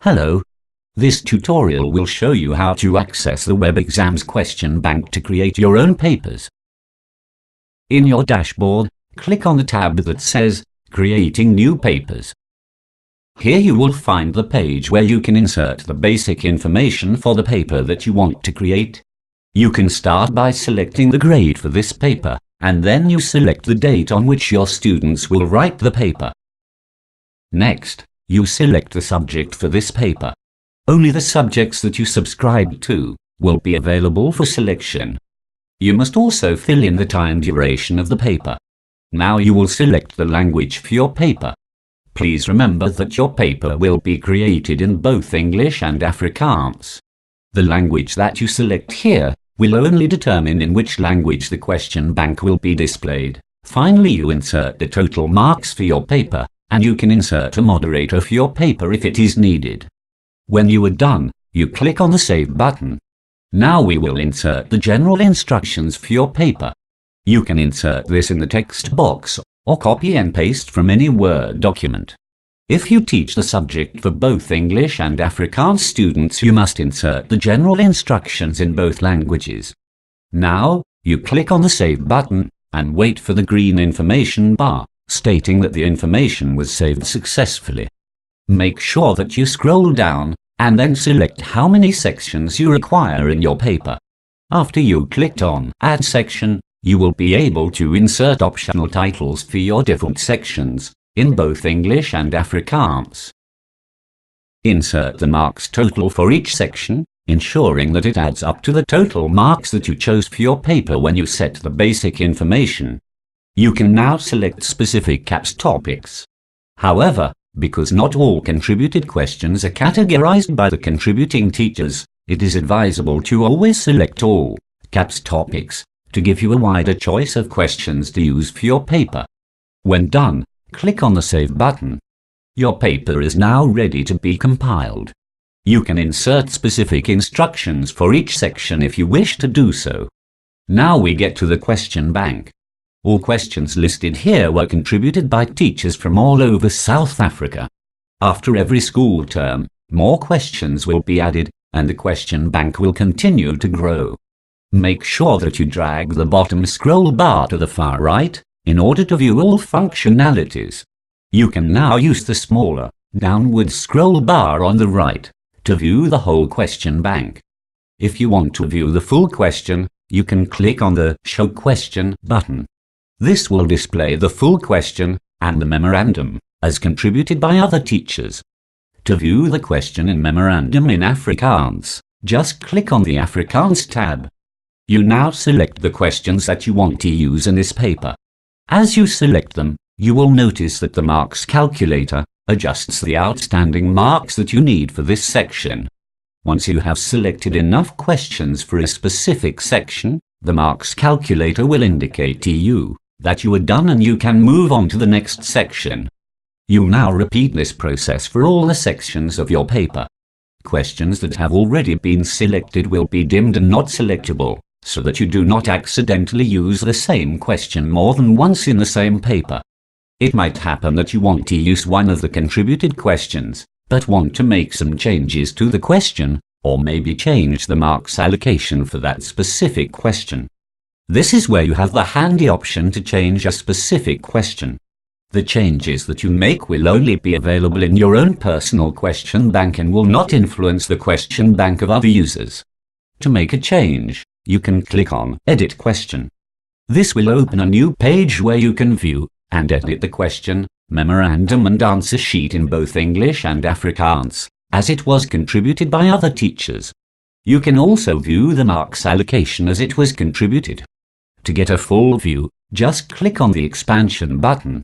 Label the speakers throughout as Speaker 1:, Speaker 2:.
Speaker 1: Hello. This tutorial will show you how to access the WebExams question bank to create your own papers. In your dashboard, click on the tab that says Creating New Papers. Here you will find the page where you can insert the basic information for the paper that you want to create. You can start by selecting the grade for this paper, and then you select the date on which your students will write the paper. Next, you select the subject for this paper. Only the subjects that you subscribe to will be available for selection. You must also fill in the time duration of the paper. Now you will select the language for your paper. Please remember that your paper will be created in both English and Afrikaans. The language that you select here will only determine in which language the question bank will be displayed. Finally, you insert the total marks for your paper, and you can insert a moderator for your paper if it is needed. When you are done, you click on the Save button. Now we will insert the general instructions for your paper. You can insert this in the text box or copy and paste from any Word document. If you teach the subject for both English and Afrikaans students, you must insert the general instructions in both languages. Now, you click on the Save button and wait for the green information bar stating that the information was saved successfully. Make sure that you scroll down and then select how many sections you require in your paper. After you clicked on Add Section, you will be able to insert optional titles for your different sections in both English and Afrikaans. Insert the marks total for each section, ensuring that it adds up to the total marks that you chose for your paper when you set the basic information. You can now select specific CAPS topics. However, because not all contributed questions are categorized by the contributing teachers, it is advisable to always select all CAPS topics to give you a wider choice of questions to use for your paper. When done, click on the Save button. Your paper is now ready to be compiled. You can insert specific instructions for each section if you wish to do so. Now we get to the question bank. All questions listed here were contributed by teachers from all over South Africa. After every school term, more questions will be added, and the question bank will continue to grow. Make sure that you drag the bottom scroll bar to the far right in order to view all functionalities. You can now use the smaller downward scroll bar on the right to view the whole question bank. If you want to view the full question, you can click on the Show Question button. This will display the full question and the memorandum as contributed by other teachers. To view the question and memorandum in Afrikaans, just click on the Afrikaans tab. You now select the questions that you want to use in this paper. As you select them, you will notice that the marks calculator adjusts the outstanding marks that you need for this section. Once you have selected enough questions for a specific section, the marks calculator will indicate to you that you are done and you can move on to the next section. You now repeat this process for all the sections of your paper. Questions that have already been selected will be dimmed and not selectable, so that you do not accidentally use the same question more than once in the same paper. It might happen that you want to use one of the contributed questions, but want to make some changes to the question, or maybe change the marks allocation for that specific question. This is where you have the handy option to change a specific question. The changes that you make will only be available in your own personal question bank and will not influence the question bank of other users. To make a change, you can click on Edit Question. This will open a new page where you can view and edit the question, memorandum and answer sheet in both English and Afrikaans, as it was contributed by other teachers. You can also view the marks allocation as it was contributed. To get a full view, just click on the Expansion button.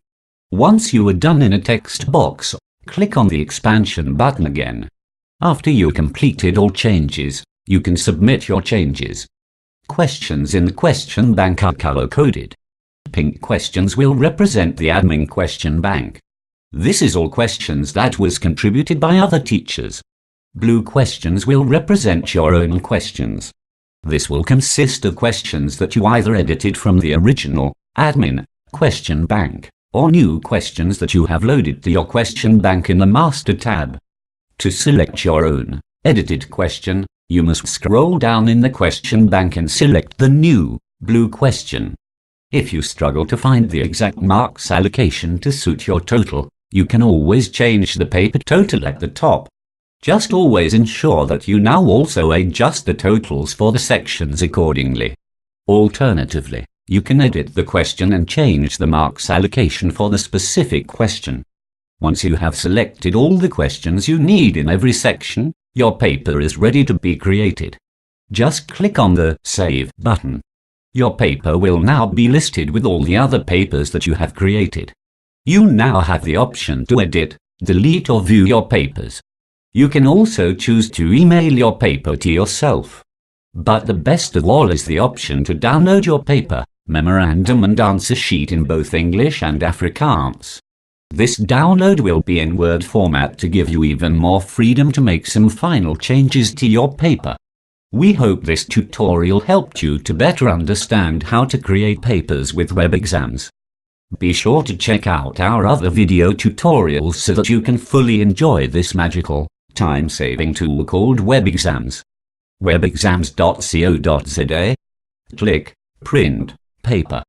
Speaker 1: Once you are done in a text box, click on the Expansion button again. After you completed all changes, you can submit your changes. Questions in the question bank are color-coded. Pink questions will represent the admin question bank. This is all questions that was contributed by other teachers. Blue questions will represent your own questions. This will consist of questions that you either edited from the original admin question bank or new questions that you have loaded to your question bank in the Master tab. To select your own edited question, you must scroll down in the question bank and select the new blue question. If you struggle to find the exact marks allocation to suit your total, you can always change the paper total at the top. Just always ensure that you now also adjust the totals for the sections accordingly. Alternatively, you can edit the question and change the marks allocation for the specific question. Once you have selected all the questions you need in every section, your paper is ready to be created. Just click on the Save button. Your paper will now be listed with all the other papers that you have created. You now have the option to edit, delete or view your papers. You can also choose to email your paper to yourself. But the best of all is the option to download your paper, memorandum and answer sheet in both English and Afrikaans. This download will be in Word format to give you even more freedom to make some final changes to your paper. We hope this tutorial helped you to better understand how to create papers with WebExams. Be sure to check out our other video tutorials so that you can fully enjoy this magical, time-saving tool called WebExams. webexams.co.za. Click Print Paper.